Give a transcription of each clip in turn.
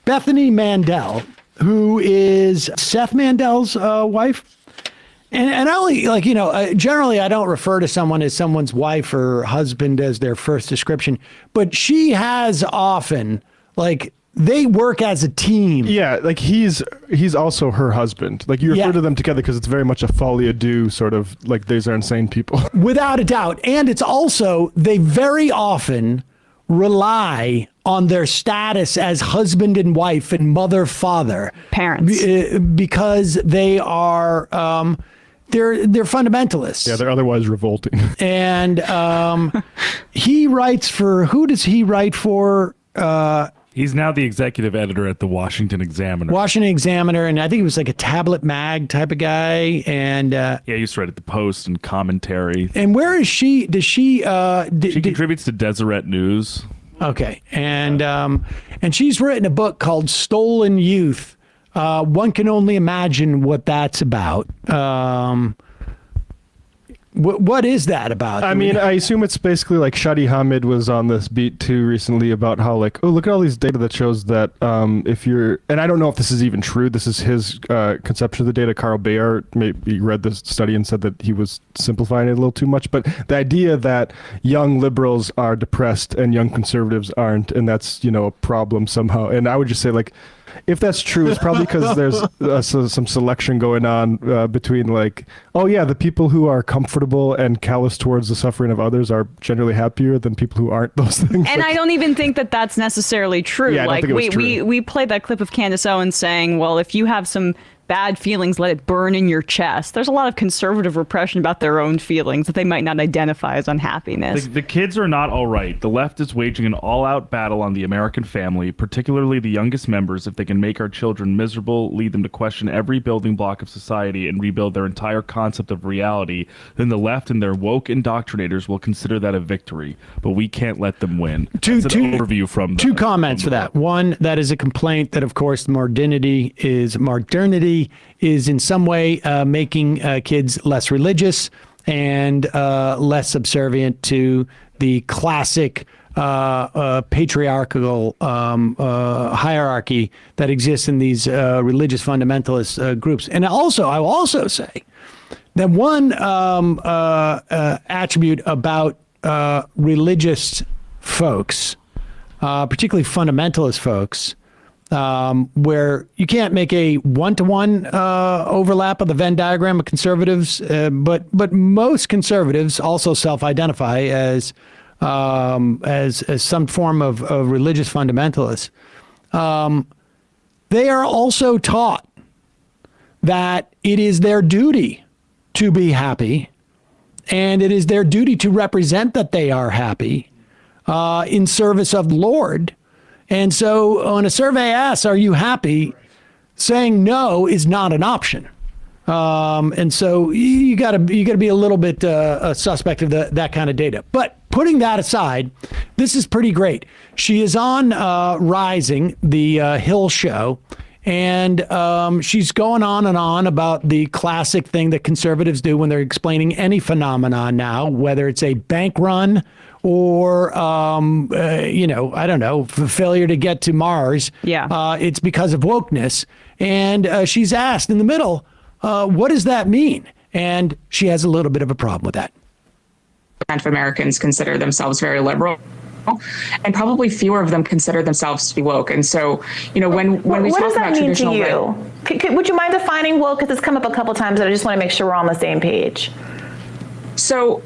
Bethany Mandel, who is Seth Mandel's wife. And I only, generally I don't refer to someone as someone's wife or husband as their first description, but she has often, they work as a team. Yeah, he's also her husband. You refer to them together because it's very much a folie à deux sort of, these are insane people. Without a doubt. And it's also, they very often rely on their status as husband and wife and mother, father. Parents. Because they are... They're fundamentalists. Yeah, they're otherwise revolting. And he writes for, who does he write for? He's now the executive editor at the Washington Examiner. Washington Examiner, and I think he was a tablet mag type of guy. And he used to write at the Post and commentary. And where is she? Does she? She contributes to Deseret News. Okay, and she's written a book called Stolen Youth. One can only imagine what that's about. What is that about? I mean, I assume it's basically Shadi Hamid was on this beat too recently about how oh, look at all these data that shows that if you're, and I don't know if this is even true, this is his conception of the data. Carl Bayer maybe read this study and said that he was simplifying it a little too much, but the idea that young liberals are depressed and young conservatives aren't, and that's, a problem somehow. And I would just say if that's true, it's probably because there's some selection going on between the people who are comfortable and callous towards the suffering of others are generally happier than people who aren't those things. And I don't even think that that's necessarily true. Yeah, I don't think it was true. We played that clip of Candace Owens saying, well, if you have some bad feelings, let it burn in your chest. There's a lot of conservative repression about their own feelings that they might not identify as unhappiness. The kids are not all right. The left is waging an all-out battle on the American family, particularly the youngest members. If they can make our children miserable, lead them to question every building block of society, and rebuild their entire concept of reality, then the left and their woke indoctrinators will consider that a victory. But we can't let them win. That's an overview from two comments for that. One, that is a complaint that, of course, modernity is in some way making kids less religious and less subservient to the classic patriarchal hierarchy that exists in these religious fundamentalist groups. And also, I will also say that one attribute about religious folks, particularly fundamentalist folks, where you can't make a one-to-one overlap of the Venn diagram of conservatives, but most conservatives also self-identify as some form of religious fundamentalists. They are also taught that it is their duty to be happy, and it is their duty to represent that they are happy in service of the Lord. And so when a survey asks, are you happy? Saying no is not an option. And so you gotta be a little bit suspect of that kind of data. But putting that aside, this is pretty great. She is on Rising, the Hill show, and she's going on and on about the classic thing that conservatives do when they're explaining any phenomenon now, whether it's a bank run or, I don't know, failure to get to Mars. Yeah. It's because of wokeness. And she's asked in the middle, what does that mean? And she has a little bit of a problem with that. Of Americans consider themselves very liberal, and probably fewer of them consider themselves to be woke. And so, when we talk about traditional... What does that mean to you? Would you mind defining woke? Because it's come up a couple times, and I just want to make sure we're on the same page. So,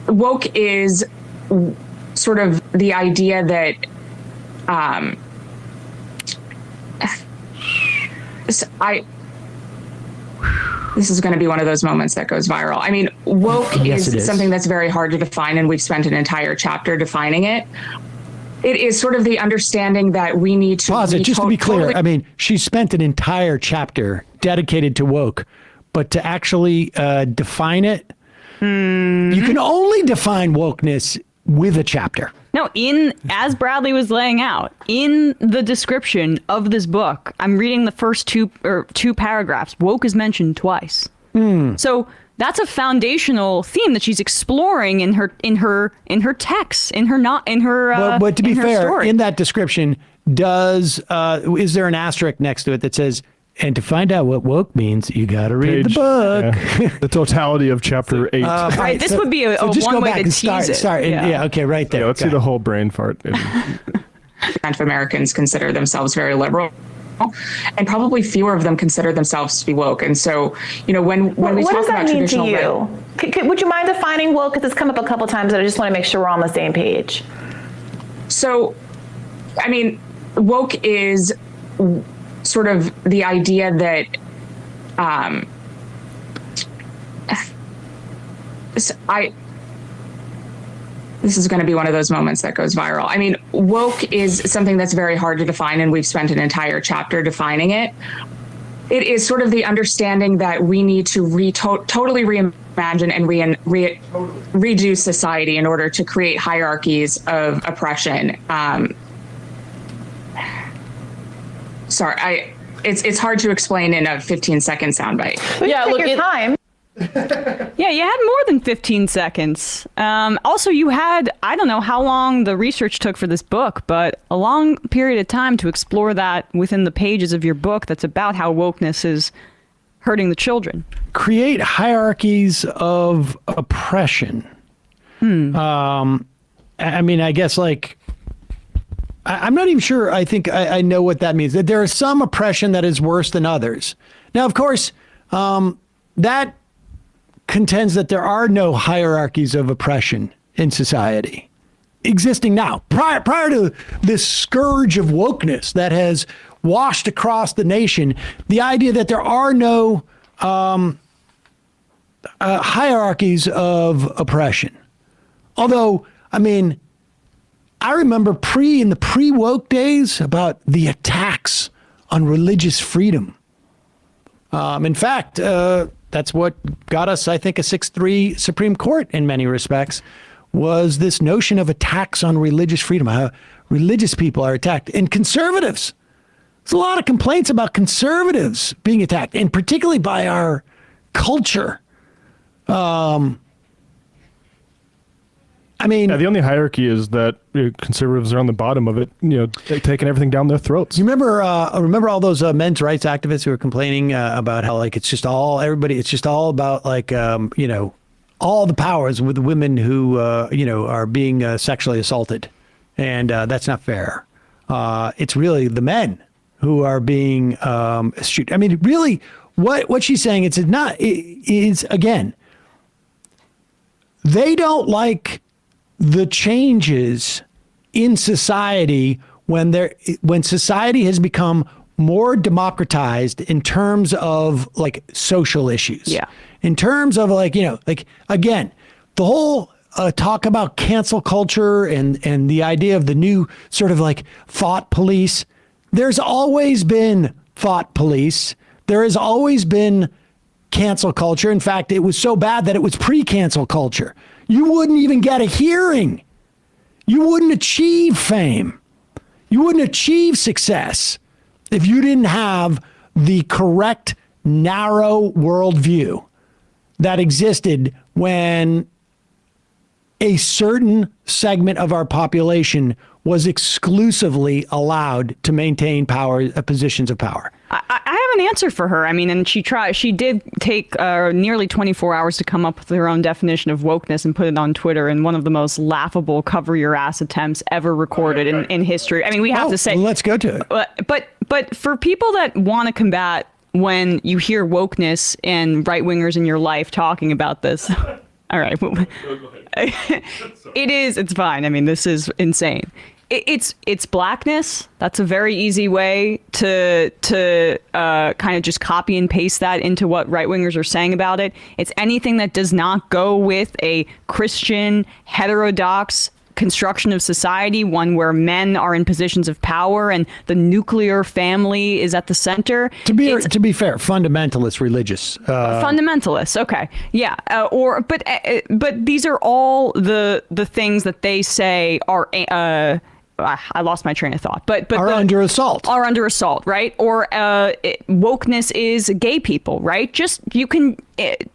woke is sort of the idea that this is going to be one of those moments that goes viral. Woke is something that's very hard to define, and we've spent an entire chapter defining it. It is sort of the understanding that we need to... Pause it, just to be clear. She spent an entire chapter dedicated to woke, but to actually define it, you can only define wokeness with a chapter. No, as Bradley was laying out, in the description of this book, I'm reading the first two paragraphs. Woke is mentioned twice. So that's a foundational theme that she's exploring in her texts, But to be fair, story. in that description, is there an asterisk next to it that says, and to find out what woke means, you got to read the book. Yeah. The totality of chapter 8. Right, this would be a just one go way back to and tease start. it. Yeah, okay, right there. Yeah, let's see the whole brain fart. Of Americans consider themselves very liberal, and probably fewer of them consider themselves to be woke. And so, when we What talk does that about mean to traditional you? Would you mind defining woke? Because it's come up a couple times, and I just want to make sure we're on the same page. So, woke is sort of the idea that this is going to be one of those moments that goes viral. Woke is something that's very hard to define, and we've spent an entire chapter defining it. It is sort of the understanding that we need to totally reimagine and redo society in order to create hierarchies of oppression. It's hard to explain in a 15-second soundbite. Yeah, look, your time. Yeah, you had more than 15 seconds. Also, you had, I don't know how long the research took for this book, but a long period of time to explore that within the pages of your book that's about how wokeness is hurting the children. Create hierarchies of oppression. I guess I'm not even sure. I think I know what that means. That there is some oppression that is worse than others. Now, of course, that contends that there are no hierarchies of oppression in society existing now. Prior to this scourge of wokeness that has washed across the nation, the idea that there are no hierarchies of oppression. Although, I remember in the pre-woke days about the attacks on religious freedom. In fact, that's what got us, I think, a 6-3 Supreme Court in many respects, was this notion of attacks on religious freedom, how religious people are attacked. And conservatives, there's a lot of complaints about conservatives being attacked, and particularly by our culture. The only hierarchy is that conservatives are on the bottom of it, taking everything down their throats. You remember all those men's rights activists who were complaining about how it's just all about all the powers with women who are being sexually assaulted, and that's not fair. It's really the men who are being eschewed. Really, what she's saying is again, they don't like the changes in society when society has become more democratized in terms of social issues. Yeah. In terms of again, the whole talk about cancel culture and the idea of the new sort of thought police. There's always been thought police. There has always been cancel culture. In fact, it was so bad that it was pre-cancel culture. You wouldn't even get a hearing. You wouldn't achieve fame. You wouldn't achieve success if you didn't have the correct, narrow worldview that existed when a certain segment of our population was exclusively allowed to maintain positions of power. I have an answer for her. And she did take nearly 24 hours to come up with her own definition of wokeness and put it on Twitter in one of the most laughable cover your ass attempts ever recorded in history. We have to say. Let's go to it. But for people that want to combat when you hear wokeness and right-wingers in your life talking about this. All right. It's fine. This is insane. It's blackness. That's a very easy way to kind of just copy and paste that into what right-wingers are saying about it. It's anything that does not go with a Christian, heterodox construction of society, one where men are in positions of power and the nuclear family is at the center. To be fair, fundamentalist religious. Fundamentalists, okay, yeah, but these are all the things that they say are I lost my train of thought. But are under assault. Are under assault, right? Or wokeness is gay people, right? Just you can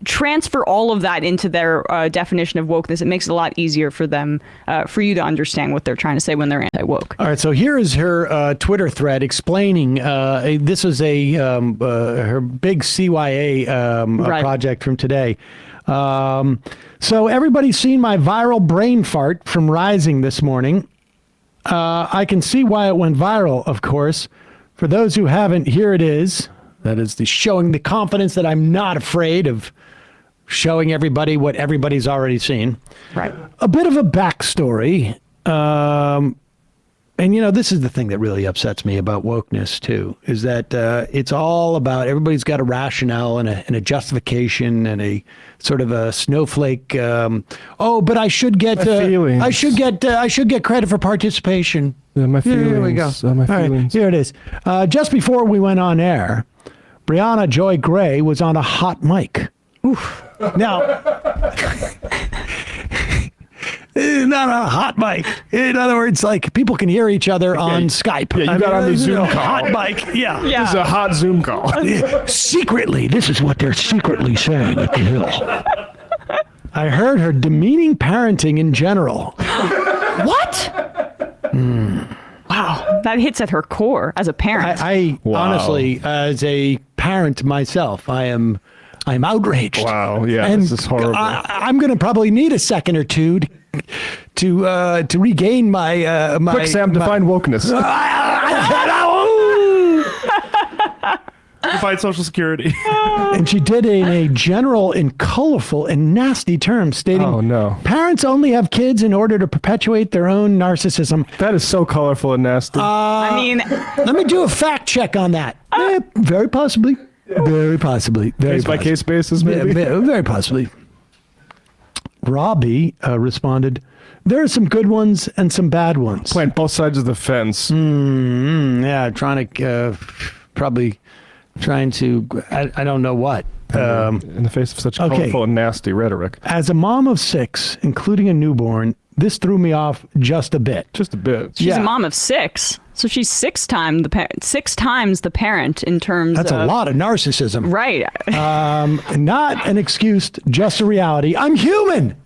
transfer all of that into their definition of wokeness. It makes it a lot easier for them, for you to understand what they're trying to say when they're anti-woke. All right, so here is her Twitter thread explaining. This was her big CYA project from today. So everybody's seen my viral brain fart from Rising this morning. I can see why it went viral, of course. For those who haven't, here it is. That is showing the confidence that I'm not afraid of showing everybody what everybody's already seen. Right. A bit of a backstory. And, this is the thing that really upsets me about wokeness, too, is that it's all about everybody's got a rationale and a justification and a sort of a snowflake. But I should get I should get credit for participation. Yeah, my feelings. Here we go. My feelings. All right, here it is. Just before we went on air, Briahna Joy Grey was on a hot mic. Oof. Now, not a hot mic. In other words, like people can hear each other on Skype. Yeah, you got on the Zoom call. Hot mic. Yeah. This is a hot Zoom call. Secretly, this is what they're secretly saying at the Hill. I heard her demeaning parenting in general. What? Wow, that hits at her core as a parent. I honestly, as a parent myself, I'm outraged. Wow, yeah, and this is horrible. I'm going to probably need a second or two to regain my Quick, Sam, define wokeness. Define Social Security. And she did it in a general and colorful and nasty terms, stating, "Oh no, parents only have kids in order to perpetuate their own narcissism." That is so colorful and nasty. I mean, let me do a fact check on that. Very possibly. Very possibly. Very case by case basis, maybe. Very possibly. Robbie responded, "There are some good ones and some bad ones." Playing both sides of the fence. Yeah, trying to, I don't know what. In the face of such colorful and nasty rhetoric. As a mom of 6, including a newborn, this threw me off just a bit. Just a bit. She's a mom of 6, so she's 6 times the parent in terms That's of... a lot of narcissism. Right. Not an excuse, just a reality. I'm human.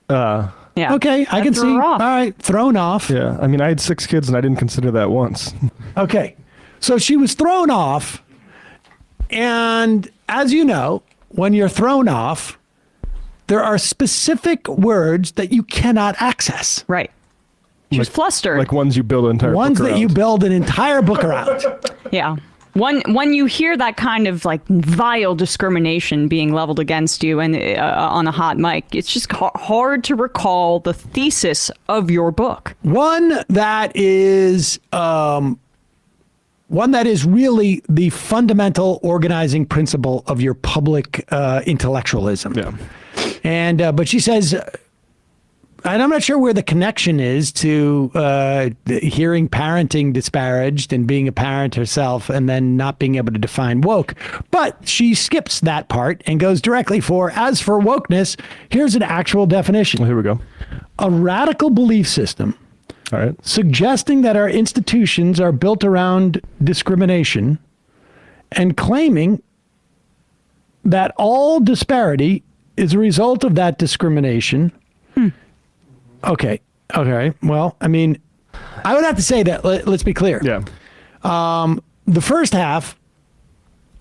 Yeah. Okay, I can see. All right, thrown off. Yeah, I mean, I had 6 kids and I didn't consider that once. Okay, so she was thrown off. And as you know, when you're thrown off, there are specific words that you cannot access. Right. She was flustered. Like ones you build an entire Ones book that around. you build an entire book around. Yeah. When you hear that kind of like vile discrimination being leveled against you and on a hot mic, it's just hard to recall the thesis of your book. One that is really the fundamental organizing principle of your public intellectualism. Yeah. And but she says, and I'm not sure where the connection is to hearing parenting disparaged and being a parent herself and then not being able to define woke. But she skips that part and goes directly as for wokeness, here's an actual definition. Well, here we go. A radical belief system. All right. Suggesting that our institutions are built around discrimination and claiming that all disparity is a result of that discrimination. Okay. Well, I mean, I would have to say that, let's be clear. Yeah. The first half,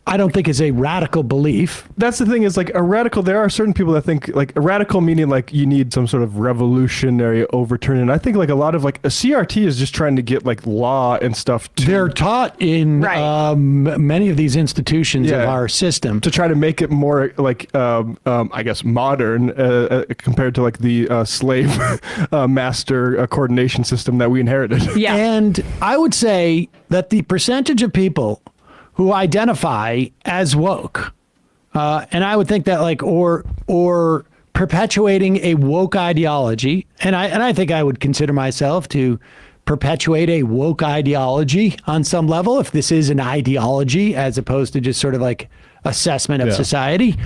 I don't think is a radical belief. That's the thing is like a radical, there are certain people that think like a radical meaning like you need some sort of revolutionary overturn. And I think like a lot of like a CRT is just trying to get like law and stuff. They're taught in many of these institutions of our system. To try to make it more like, I guess, modern compared to like the slave master coordination system that we inherited. Yeah. And I would say that the percentage of people who identify as woke, and I would think that like, or perpetuating a woke ideology, and I think I would consider myself to perpetuate a woke ideology on some level, if this is an ideology as opposed to just sort of like assessment of society.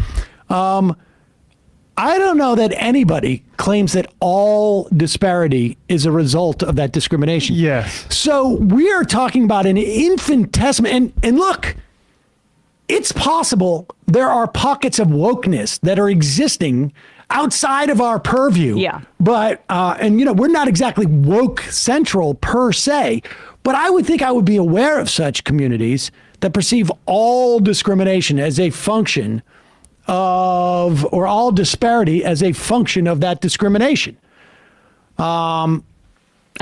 I I don't know that anybody claims that all disparity is a result of that discrimination. Yes. So we are talking about an infinitesimal, and look, it's possible there are pockets of wokeness that are existing outside of our purview. Yeah. But, and you know, we're not exactly woke central per se, but I would think I would be aware of such communities that perceive all discrimination as a function of, or all disparity as a function of that discrimination. I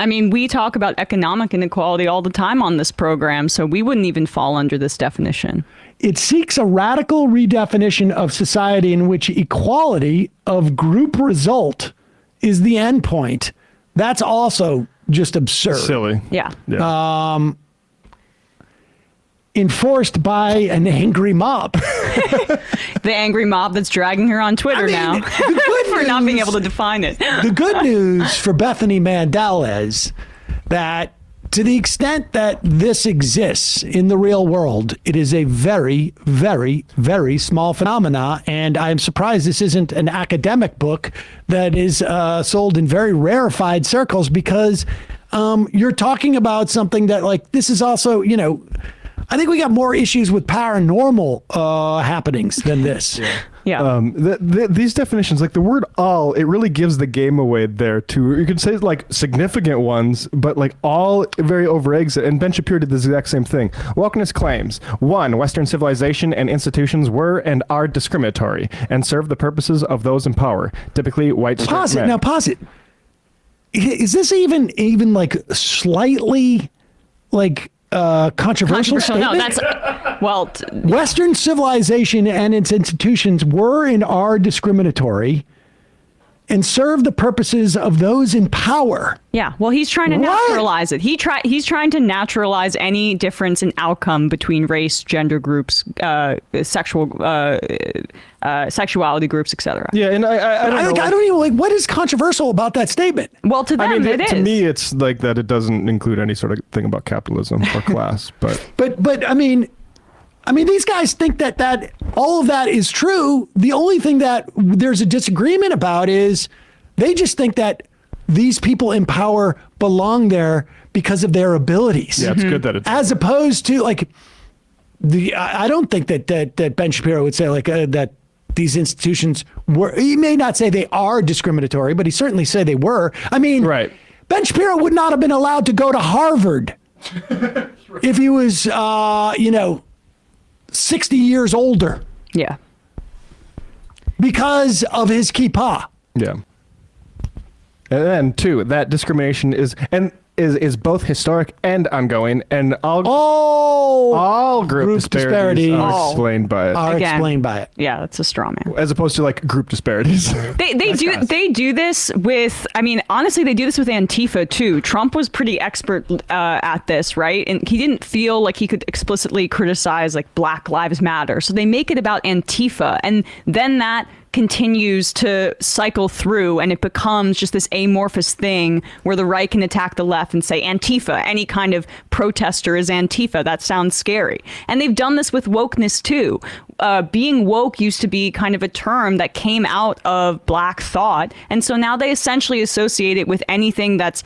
mean, we talk about economic inequality all the time on this program, so we wouldn't even fall under this definition. It seeks a radical redefinition of society in which equality of group result is the end point. That's also just absurd. Silly. Yeah. Enforced by an angry mob. The angry mob that's dragging her on Twitter now for not being able to define it. The good news for Bethany Mandel is that to the extent that this exists in the real world, it is a very, very, very small phenomena. And I'm surprised this isn't an academic book that is sold in very rarefied circles, because you're talking about something that, like, this is also, you know, I think we got more issues with paranormal happenings than this. Yeah. These definitions, like the word all, it really gives the game away there too. You could say like significant ones, but like all very over eggs it. And Ben Shapiro did the exact same thing. Wokeness claims, 1, Western civilization and institutions were and are discriminatory and serve the purposes of those in power, typically white straight Pause it. men. Now pause it. Is this even like slightly like controversial statement? No, that's well. Western civilization and its institutions were and are discriminatory and serve the purposes of those in power. Yeah, well, he's trying to What? naturalize it. He's trying to naturalize any difference in outcome between race, gender groups, sexuality groups, etc. Yeah, and I don't know. I don't even like, what is controversial about that statement? Well, to them, I mean, it is. to me, it's like that it doesn't include any sort of thing about capitalism or class, but But I mean, these guys think that all of that is true. The only thing that there's a disagreement about is they just think that these people in power belong there because of their abilities. yeah, it's good that it's As opposed to like I don't think that Ben Shapiro would say like that these institutions were. He may not say they are discriminatory, but he certainly say they were. I mean, right. Ben Shapiro would not have been allowed to go to Harvard if he was, 60 years older Yeah. because of his kippah. Yeah. And then, too, that discrimination is both historic and ongoing, and all group disparities are explained by it. Are Again. explained by it. Yeah, that's a straw man. As opposed to like group disparities. They do this with, I mean, honestly, they do this with Antifa too. Trump was pretty expert at this, right? And he didn't feel like he could explicitly criticize like Black Lives Matter. So they make it about Antifa, and then that continues to cycle through, and it becomes just this amorphous thing where the right can attack the left and say Antifa, any kind of protester is Antifa. That sounds scary. And they've done this with wokeness too. Being woke used to be kind of a term that came out of Black thought, and so now they essentially associate it with anything that's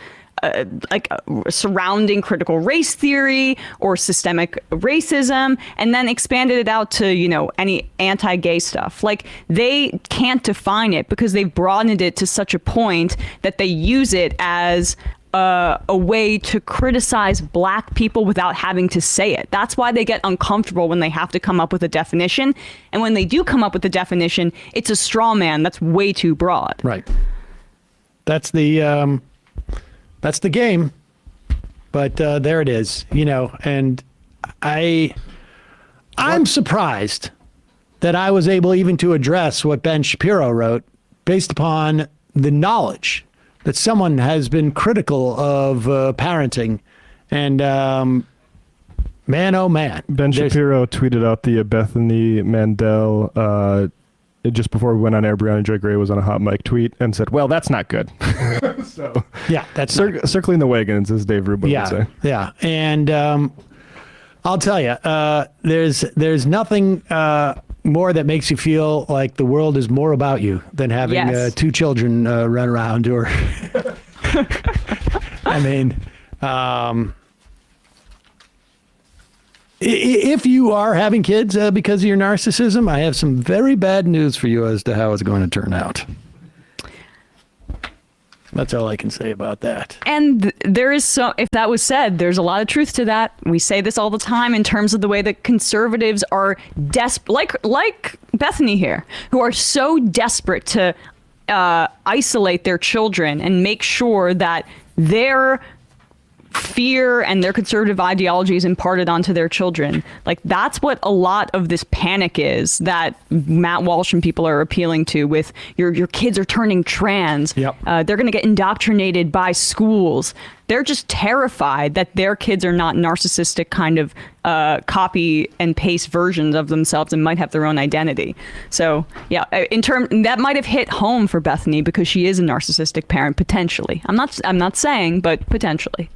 surrounding critical race theory or systemic racism, and then expanded it out to, any anti-gay stuff. Like, they can't define it because they've broadened it to such a point that they use it as a way to criticize Black people without having to say it. That's why they get uncomfortable when they have to come up with a definition. And when they do come up with a definition, it's a straw man that's way too broad. Right. That's the game. But there it is, and I'm surprised that I was able even to address what Ben Shapiro wrote based upon the knowledge that someone has been critical of parenting. And man, oh man. Ben Shapiro tweeted out the Bethany Mandel just before we went on air. Briahna Joy Grey was on a hot mic tweet and said, well, that's not good. So yeah, that's circling the wagons, as Dave Rubin would say. Yeah. And I'll tell you, there's nothing more that makes you feel like the world is more about you than having Yes. 2 children run around. Or, I mean, if you are having kids because of your narcissism, I have some very bad news for you as to how it's going to turn out. That's all I can say about that. And there is if that was said, there's a lot of truth to that. We say this all the time in terms of the way that conservatives are like Bethany here, who are so desperate to isolate their children and make sure that their fear and their conservative ideology is imparted onto their children. Like, that's what a lot of this panic is that Matt Walsh and people are appealing to with your kids are turning trans. Yep. They're going to get indoctrinated by schools. They're just terrified that their kids are not narcissistic kind of copy and paste versions of themselves and might have their own identity. So yeah, that might have hit home for Bethany because she is a narcissistic parent potentially. I'm not saying, but potentially.